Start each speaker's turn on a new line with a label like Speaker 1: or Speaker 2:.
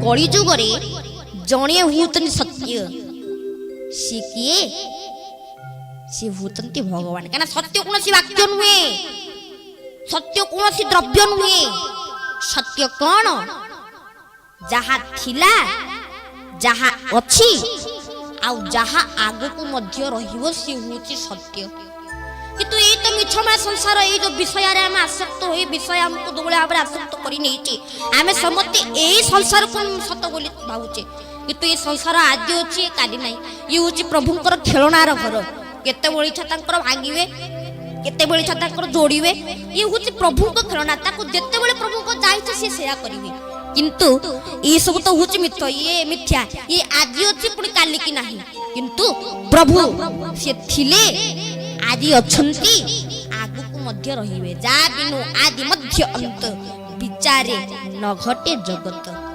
Speaker 1: कली जुगरे जणे होतन सत्य सी किए सी होतंती भगवान कहना सत्य कौन सी वाक्य नुहे सत्य कौन सी द्रव्य नुहे सत्य कौन जहा थिला जहा अछि आउ जहा आगु को मध्य रहिबो सी होची सत्य किंतु ये तो मिछमा संसार ये जो विषय रे हम आसक्त होई विषय हमको दुबळे भाबरे आसक्त करी नेछि आमे समते ए संसार को सत बोली भाबुचे किंतु ये संसार आज अछि काली नाही ये होची प्रभुंकर खेलनार घर केते बळी छतांकर भांगीबे केते बळी छतांकर जोडीबे ये होची प्रभुंक खेलना ताको जेते बळे प्रभुंक जायछ से सेया करिवे किंतु ये सब तो होची मिथ्या ये मिथ्या ये आज अछि पुनी काली की नाही किंतु प्रभु से थिले आदि अछंती आगु को मध्य रहिबे जा बिनु आदि मध्य अंत विचारे न घटे जगत।